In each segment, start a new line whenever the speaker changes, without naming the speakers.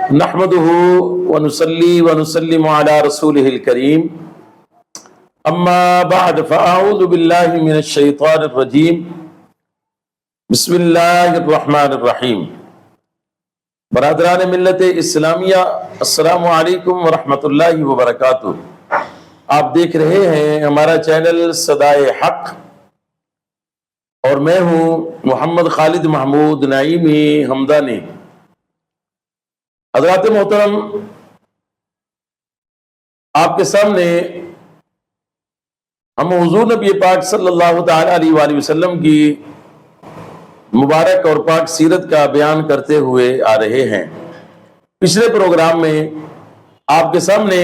نحمده ونصلي ونسلم على رسوله الكريم اما بعد فاعوذ بالله من الشيطان الرجيم بسم اللہ الرحمن الرحیم۔ برادران ملت اسلامیہ، السلام علیکم ورحمۃ اللہ وبرکاتہ۔ آپ دیکھ رہے ہیں ہمارا چینل صدائے حق، اور میں ہوں محمد خالد محمود نعیمی حمدانی۔ حضرات محترم، آپ کے سامنے ہم حضور نبی پاک صلی اللہ تعالی علیہ وآلہ وسلم کی مبارک اور پاک سیرت کا بیان کرتے ہوئے آ رہے ہیں۔ پچھلے پروگرام میں آپ کے سامنے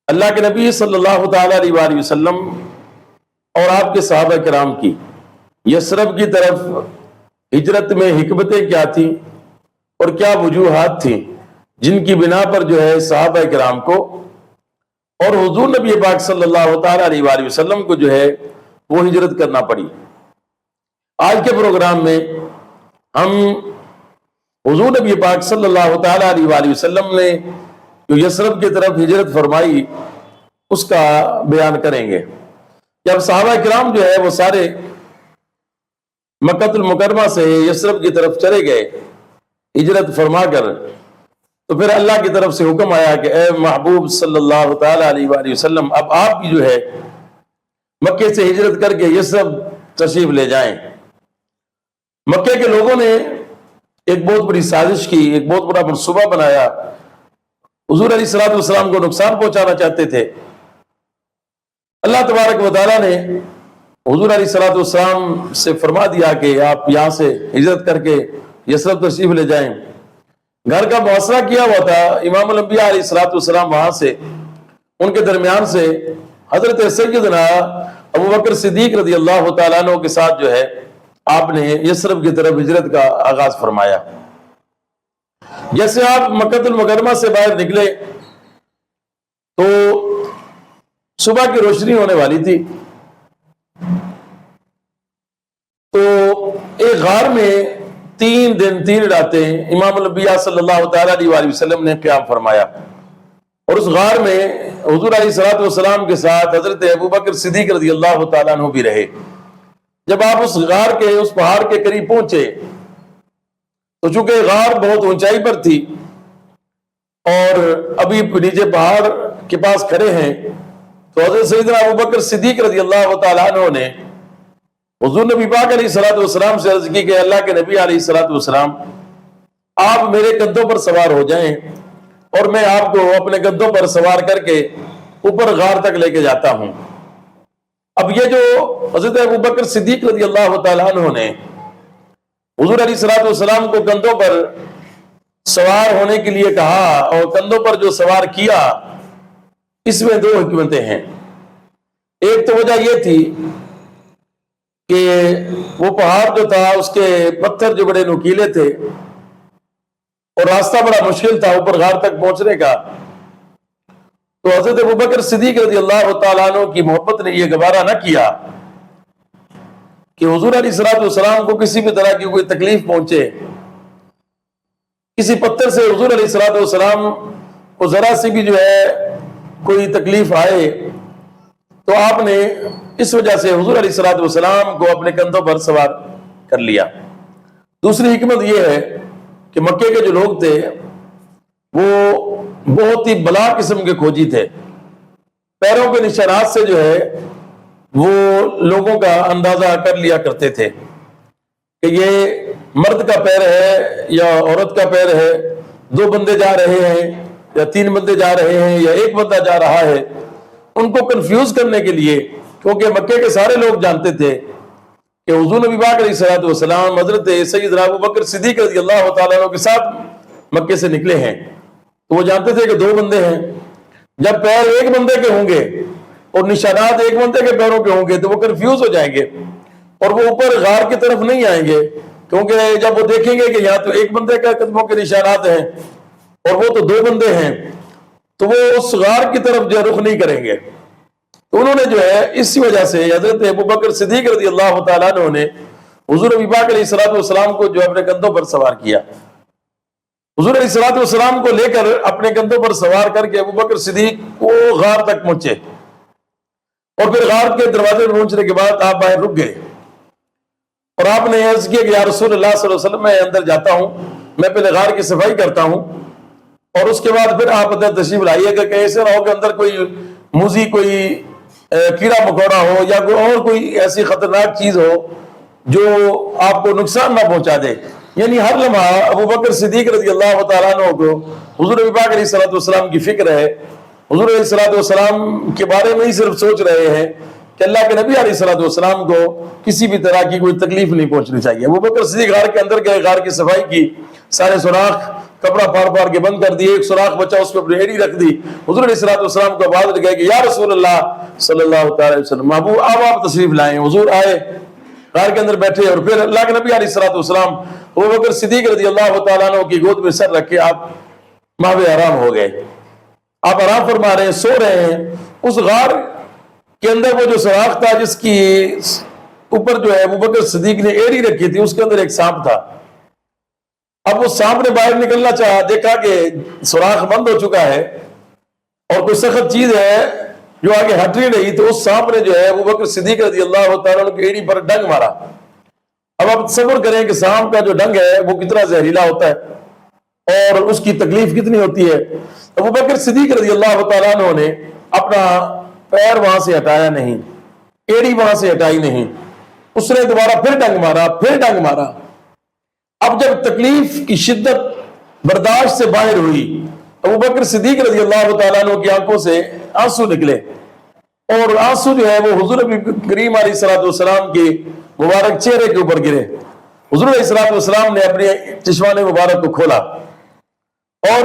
اللہ کے نبی صلی اللہ تعالی علیہ وآلہ وسلم اور آپ کے صحابہ کرام کی یثرب کی طرف ہجرت میں حکمتیں کیا تھیں اور کیا وجوہات تھیں جن کی بنا پر صحابہ کرام کو اور حضور نبی پاک صلی اللہ تعالی علیہ وآلہ وسلم کو وہ ہجرت کرنا پڑی۔ آج کے پروگرام میں ہم حضور نبی پاک صلی اللہ تعالی علیہ وآلہ وسلم نے جو یثرب کی طرف ہجرت فرمائی اس کا بیان کریں گے۔ جب صحابہ کرام وہ سارے مکہ المکرمہ سے یثرب کی طرف چلے گئے ہجرت فرما کر، تو پھر اللہ کی طرف سے حکم آیا کہ اے محبوب صلی اللہ تعالی علیہ وآلہ وسلم، اب آپ بھی مکے سے ہجرت کر کے یثرب تشریف لے جائیں۔ مکے کے لوگوں نے ایک بہت بڑی سازش کی، ایک بہت بڑا منصوبہ بنایا۔ حضور علیہ الصلوۃ والسلام کو نقصان پہنچانا چاہتے تھے۔ اللہ تبارک و تعالیٰ نے حضور علیہ الصلوۃ والسلام سے فرما دیا کہ آپ یہاں سے ہجرت کر کے یثرب تشریف لے جائیں۔ گھر کا محاصرہ کیا ہوا تھا، امام الانبیاء علیہ الصلوۃ والسلام وہاں سے، ان کے درمیان سے حضرت سیدنا ابوبکر صدیق رضی اللہ تعالیٰ عنہ کے ساتھ آپ نے یثرب کی طرف ہجرت کا آغاز فرمایا۔ جیسے آپ مکہ المکرمہ سے باہر نکلے تو صبح کی روشنی ہونے والی تھی، تو ایک غار میں 3 دن 3 راتیں امام الانبیاء صلی اللہ تعالی علیہ وآلہ وسلم نے قیام فرمایا، اور اس غار میں حضور علیہ الصلوۃ والسلام کے ساتھ حضرت ابوبکر صدیق رضی اللہ تعالیٰ عنہ بھی رہے۔ جب آپ اس غار کے اس پہاڑ کے قریب پہنچے تو چونکہ غار بہت اونچائی پر تھی اور ابھی نیچے پہاڑ کے پاس کھڑے ہیں، تو حضرت سیدنا ابوبکر صدیق رضی اللہ تعالیٰ عنہ نے حضور نبی پاک علیہ الصلوۃ والسلام سے عرض کی کہ اللہ کے نبی علیہ الصلوۃ والسلام، آپ میرے کندھوں پر سوار ہو جائیں اور میں آپ کو اپنے کندھوں پر سوار کر کے اوپر غار تک لے کے جاتا ہوں۔ اب یہ حضرت ابوبکر صدیق رضی اللہ تعالیٰ عنہ نے حضور علیہ الصلوۃ والسلام کو کندھوں پر سوار ہونے کے لیے کہا اور کندھوں پر سوار کیا، اس میں 2 حکمتیں ہیں۔ ایک تو وجہ یہ تھی کہ وہ پہاڑ تھا اس کے پتھر بڑے نوکیلے تھے اور راستہ بڑا مشکل تھا اوپر غار تک پہنچنے کا، تو حضرت ابوبکر صدیق رضی اللہ تعالیٰ عنہ کی محبت نے یہ گوارا نہ کیا کہ حضور علیہ الصلوۃ والسلام کو کسی بھی طرح کی کوئی تکلیف پہنچے، کسی پتھر سے حضور علیہ الصلوۃ والسلام کو ذرا سی بھی کوئی تکلیف آئے، تو آپ نے اس وجہ سے حضور علیہ الصلوۃ والسلام کو اپنے کندھوں پر سوار کر لیا۔ دوسری حکمت یہ ہے کہ مکے کے جو لوگ تھے وہ بہت ہی بلا قسم کے کھوجی تھے، پیروں کے نشانات سے وہ لوگوں کا اندازہ کر لیا کرتے تھے کہ یہ مرد کا پیر ہے یا عورت کا پیر ہے، 2 بندے جا رہے ہیں یا 3 بندے جا رہے ہیں یا 1 بندہ جا رہا ہے۔ ان کو کنفیوز کرنے کے لیے، کیونکہ مکے کے سارے لوگ جانتے تھے کہ حضور نبی پاک علیہ الصلوۃ والسلام حضرت سیدنا ابوبکر صدیق رضی اللہ تعالیٰ عنہ کے ساتھ مکے سے نکلے ہیں، تو وہ جانتے تھے کہ 2 بندے ہیں۔ جب پیر 1 بندے کے ہوں گے اور نشانات 1 بندے کے پیروں کے ہوں گے تو وہ کنفیوز ہو جائیں گے اور وہ اوپر غار کی طرف نہیں آئیں گے، کیونکہ جب وہ دیکھیں گے کہ یہاں تو 1 بندے کا قدموں کے نشانات ہیں اور وہ تو 2 بندے ہیں، تو وہ اس غار کی طرف رخ نہیں کریں گے۔ تو انہوں نے اسی وجہ سے حضرت ابوبکر صدیق رضی اللہ تعالیٰ عنہ نے حضور نبی پاک علیہ الصلوۃ والسلام کو اپنے کندھوں پر سوار کیا۔ حضور علیہ الصلوۃ والسلام کو لے کر اپنے کندھوں پر سوار کر کے ابو بکر صدیق وہ غار تک پہنچے، اور پھر غار کے دروازے پر پہنچنے کے بعد آپ باہر رک گئے، اور آپ نے عرض کیا کہ یا رسول اللہ صلی اللہ علیہ وسلم میں اندر جاتا ہوں، میں پہلے غار کی صفائی کرتا ہوں، اور اس کے بعد پھر آپ اندر تشریف لائیے گا، کہ ایسے نہ ہو کہ اندر کوئی موذی، کوئی کیڑا مکوڑا ہو یا کوئی اور کوئی ایسی خطرناک چیز ہو جو آپ کو نقصان نہ پہنچا دے۔ یعنی ہر لمحہ ابو بکر صدیق رضی اللہ تعالیٰ عنہ کو حضور نبی پاک علیہ الصلوۃ والسلام کی فکر ہے، حضور علیہ الصلوۃ والسلام کے بارے میں ہی صرف سوچ رہے ہیں کہ اللہ کے نبی علیہ الصلوۃ والسلام کو کسی بھی طرح کی کوئی تکلیف نہیں پہنچنی چاہیے۔ ابو بکر صدیق غار کے اندر گئے، غار کی صفائی کی، سارے سوراخ کپڑا پھاڑ کے بند کر دیے، ایک سوراخ بچا اس پہ اپنی ایڑی رکھ دی، حضور علیہ الصلوۃ والسلام کو آواز لگائی کہ یا رسول اللہ صلی اللہ تعالی وسلم، محبوب آپ تشریف لائیں۔ حضور آئے، غار کے اندر بیٹھے، اور پھر اللہ کے نبی علیہ الصلوۃ والسلام ابو بکر صدیق رضی اللہ تعالیٰ عنہ کی گود میں سر رکھ کے آپ ماہو آرام ہو گئے، آپ آرام فرما رہے ہیں، سو رہے ہیں۔ اس غار کے اندر وہ جو سوراخ تھا جس کی اوپر جو ہے ابو بکر صدیق نے ایڑی رکھی تھی، اس کے اندر ایک سانپ تھا۔ اب اس سانپ نے باہر نکلنا چاہا، دیکھا کہ سوراخ بند ہو چکا ہے اور کوئی سخت چیز ہے جو آگے ہٹ نہیں رہی، تو اس سانپ نے جو ہے ابو بکر صدیق رضی اللہ تعالیٰ عنہ کی ایڑی پر ڈنگ مارا۔ اب آپ تصور کریں کہ سانپ کا جو ڈنگ ہے وہ کتنا زہریلا ہوتا ہے اور اس کی تکلیف کتنی ہوتی ہے۔ ابو بکر صدیق رضی اللہ تعالیٰ عنہ نے اپنا پیر وہاں سے ہٹایا نہیں، ایڑی وہاں سے ہٹائی نہیں، اس نے دوبارہ پھر ڈنگ مارا، پھر ڈنگ مارا۔ اب جب تکلیف کی شدت برداشت سے باہر ہوئی، ابو بکر صدیق رضی اللہ تعالیٰ عنہ کی آنکھوں سے آنسو نکلے، اور آنسو جو ہے وہ حضور نبی کریم علیہ الصلوۃ والسلام کے مبارک چہرے کے اوپر گرے۔ حضور علیہ الصلوۃ والسلام نے اپنے چشمان مبارک کو کھولا اور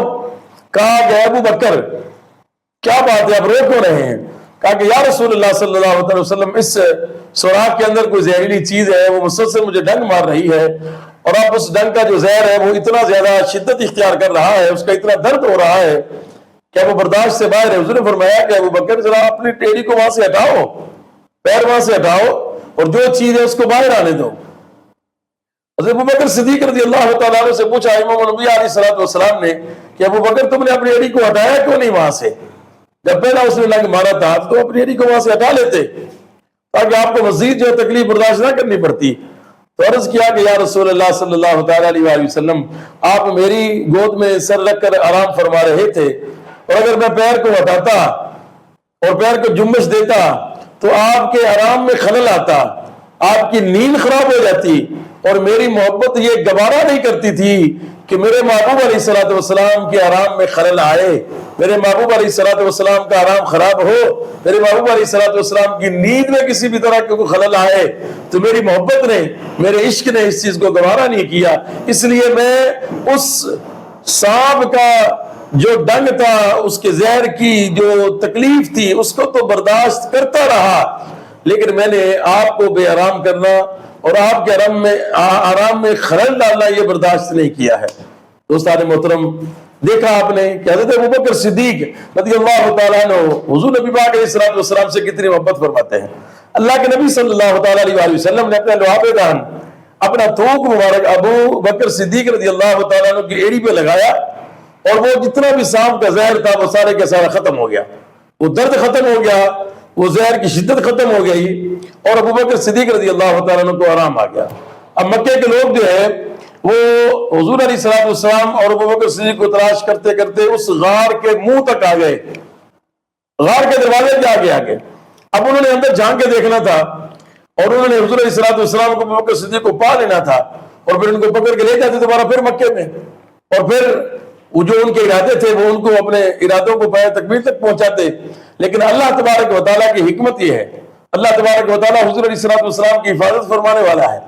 کہا کہ ابو بکر کیا بات ہے، آپ رو کیوں رہے ہیں؟ کہا کہ یا رسول اللہ صلی اللہ علیہ وسلم، اس سوراخ کے اندر کوئی زہریلی چیز ہے، وہ مسلسل مجھے ڈنگ مار رہی ہے، اور اب اس ڈنگ کا جو زہر ہے وہ اتنا زیادہ شدت اختیار کر رہا ہے، اس کا اتنا درد ہو رہا ہے کہ وہ برداشت سے باہر ہے۔ حضور نے فرمایا کہ ابو بکر ذرا اپنی ٹیڑی کو وہاں سے ہٹاؤ، پیر وہاں سے ہٹاؤ، اور جو چیز ہے اس کو باہر آنے دو۔ حضرت ابو بکر صدیق رضی اللہ تعالیٰ عنہ سے پوچھا امام نبی علیہ الصلوۃ والسلام نے کہ ابو بکر تم نے اپنی ایڑی کو ہٹایا کیوں نہیں وہاں سے؟ جب پہلا اس نے ڈنگ مارا تھا تو اپنی ایڑی کو وہاں سے ہٹا لیتے تاکہ آپ کو مزید جو تکلیف برداشت نہ کرنی پڑتی۔ تو عرض کیا کہ یا رسول اللہ صلی اللہ تعالیٰ علیہ وسلم، آپ میری گود میں سر رکھ کر آرام فرما رہے تھے، اور اگر میں پیر کو ہٹاتا اور پیر کو جنبش دیتا تو آپ کے آرام میں خلل آتا، آپ کی نیند خراب ہو جاتی، اور میری محبت یہ گوارا نہیں کرتی تھی کہ میرے محبوب علیہ الصلوۃ والسلام کے آرام میں خلل آئے، میرے محبوب علیہ الصلوۃ والسلام کا آرام خراب ہو، میرے محبوب علیہ الصلوۃ والسلام کی نیند میں کسی بھی طرح کا خلل آئے تو میری محبت نے، میرے عشق نے اس چیز کو گوارا نہیں کیا۔ اس لیے میں اس سانپ کا جو ڈنگ تھا، اس کے زہر کی جو تکلیف تھی، اس کو تو برداشت کرتا رہا، لیکن میں نے آپ کو بے آرام کرنا اور آپ کے آرام میں خلل ڈالنا یہ برداشت نہیں کیا ہے۔ دوستان محترم، دیکھا آپ نے کہ حضرت ابوبکر صدیق رضی اللہ تعالیٰ عنہ حضور نبی پاک علیہ الصلوۃ والسلام سے کتنی محبت فرماتے ہیں۔ اللہ کے نبی صلی اللہ تعالیٰ علیہ وسلم نے اپنا لعاب دہن، اپنا تھوک مبارک ابو بکر صدیق رضی اللہ تعالیٰ عنہ کی ایڑی پہ لگایا، اور وہ جتنا بھی سانپ کا زہر تھا وہ سارے کا سارا ختم ہو گیا، وہ درد ختم ہو گیا، وہ زہر کی شدت ختم ہو گئی، اور ابو بکر صدیق رضی اللہ تعالیٰ عنہ کو آرام آ گیا۔ اب مکے کے لوگ جو ہے وہ حضور علیہ الصلوۃ والسلام اور ابو بکر صدیق کو تلاش کرتے کرتے اس غار کے منہ تک آ گئے، غار کے دروازے کے آگے آگے۔ اب انہوں نے اندر جھانک کے دیکھنا تھا، اور انہوں نے حضور علیہ الصلوۃ والسلام کو ابو بکر صدیق کو پا لینا تھا، اور پھر ان کو پکڑ کے لے جاتے دوبارہ پھر مکے میں، اور پھر وہ جو ان کے ارادے تھے وہ ان کو اپنے ارادوں کو پائے تکمیل تک پہنچاتے۔ لیکن اللہ تبارک و تعالیٰ کی حکمت یہ ہے، اللہ تبارک و تعالیٰ حضور علیہ الصلوۃ والسلام کی حفاظت فرمانے والا ہے۔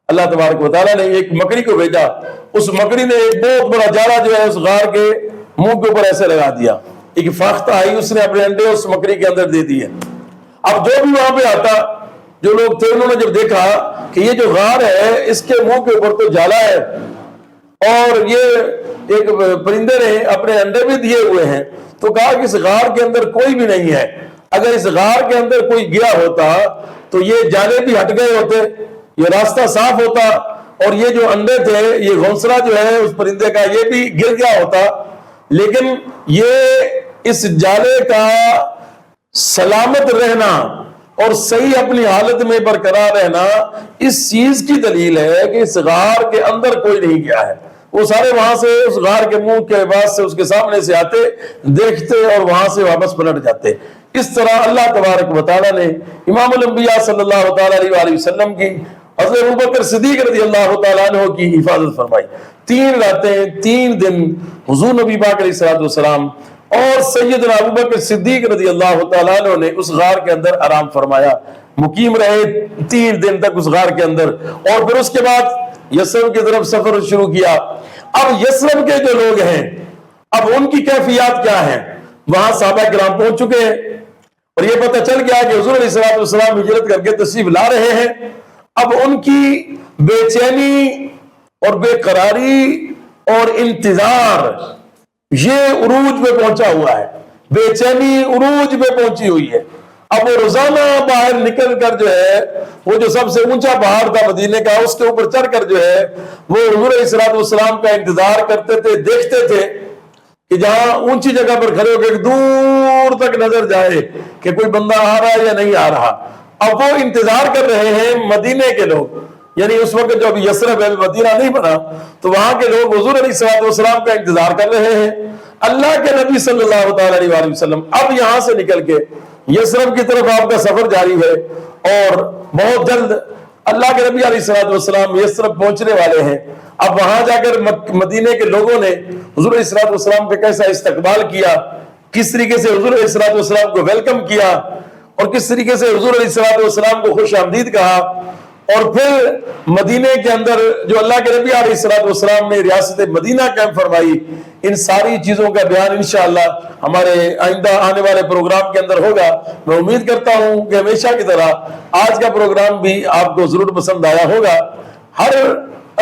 اللہ تبارک و تعالیٰ نے ایک مکڑی کو بھیجا، اس مکڑی نے ایک بہت بڑا جالا جو ہے اس غار کے منہ کے اوپر ایسے لگا دیا، ایک فاختہ آئی، اس نے اپنے انڈے اس مکڑی کے اندر دے دیے۔ اب جو بھی وہاں پہ آتا، جو لوگ تھے، انہوں نے جب دیکھا کہ یہ جو غار ہے اس کے منہ کے اوپر تو جالا ہے، اور یہ ایک پرندے نے اپنے انڈے بھی دیے ہوئے ہیں، تو کہا کہ اس غار کے اندر کوئی بھی نہیں ہے، اگر اس غار کے اندر کوئی گیا ہوتا تو یہ جالے بھی ہٹ گئے ہوتے، یہ راستہ صاف ہوتا، اور یہ جو انڈے تھے، یہ گھونسلہ جو ہے اس پرندے کا، یہ بھی گر گیا ہوتا، لیکن یہ اس جالے کا سلامت رہنا اور صحیح اپنی حالت میں برقرار رہنا اس چیز کی دلیل ہے کہ اس غار کے اندر کوئی نہیں گیا ہے۔ وہ سارے وہاں سے اس غار کے منہ کے بعد سے اس کے سامنے سے آتے، دیکھتے اور وہاں سے واپس پلٹ جاتے۔ اس طرح اللہ تبارک و تعالیٰ نے امام الانبیاء صلی اللہ تعالیٰ علیہ وسلم کی، حضرت ابوبکر صدیق رضی اللہ تعالیٰ عنہ کی حفاظت فرمائی۔ 3 راتیں 3 دن حضور نبی پاک علیہ السلام اور سیدنا ابوبکر صدیق رضی اللہ تعالیٰ عنہ نے اس غار کے اندر آرام فرمایا، مقیم رہے 3 دن تک اس غار کے اندر، اور پھر اس کے بعد یثرب کی طرف سفر شروع کیا۔ اب یثرب کے جو لوگ ہیں، اب ان کی کیفیات کیا ہیں؟ وہاں صحابہ کرام پہنچ چکے ہیں اور یہ پتہ چل گیا کہ حضور علیہ السلام ہجرت کر کے تشریف لا رہے ہیں۔ اب ان کی بے چینی اور بے قراری اور انتظار یہ عروج پہ پہنچا ہوا ہے، بے چینی عروج پہ پہنچی ہوئی ہے۔ اب وہ روزانہ باہر نکل کر جو ہے، وہ جو سب سے اونچا پہاڑ تھا مدینے کا، اس کے اوپر چڑھ کر جو ہے وہ حضور علیہ السلام کا انتظار کرتے تھے، دیکھتے تھے کہ جہاں اونچی جگہ پر کھڑے ہو کے دور تک نظر جائے کہ کوئی بندہ آ رہا ہے یا نہیں آ رہا۔ اب وہ انتظار کر رہے ہیں مدینے کے لوگ، یعنی اس وقت جو ابھی یثرب ہے، مدینہ نہیں بنا، تو وہاں کے لوگ حضور علیہ السلام کا انتظار کر رہے ہیں۔ اللہ کے نبی صلی اللہ تعالیٰ علیہ وسلم اب یہاں سے نکل کے یثرب کی طرف آپ کا سفر جاری ہے، اور بہت جلد اللہ کے نبی علیہ السلام یثرب پہنچنے والے ہیں۔ اب وہاں جا کر مدینے کے لوگوں نے حضور علیہ السلام پہ کیسا استقبال کیا، کس طریقے سے حضور علیہ السلام کو ویلکم کیا، اور کس طریقے سے حضور علیہ السلام کو خوش آمدید کہا، اور پھر مدینے کے اندر جو اللہ کے نبی علیہ السلام نے ریاست مدینہ قائم فرمائی، ان ساری چیزوں کا بیان انشاءاللہ ہمارے آئندہ آنے والے پروگرام کے اندر ہوگا۔ میں امید کرتا ہوں کہ ہمیشہ کی طرح آج کا پروگرام بھی آپ کو ضرور پسند آیا ہوگا۔ ہر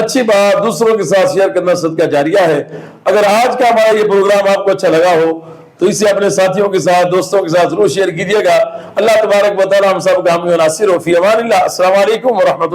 اچھی بات دوسروں کے ساتھ شیئر کرنا صدقہ جاریہ ہے۔ اگر آج کا ہمارا یہ پروگرام آپ کو اچھا لگا ہو تو اسے اپنے ساتھیوں کے ساتھ، دوستوں کے ساتھ ضرور شیئر کیجئے گا۔ اللہ تبارک و تعالی ہم سب کا حامی و ناصر ہو۔ فی امان اللہ۔ السلام علیکم ورحمۃ اللہ۔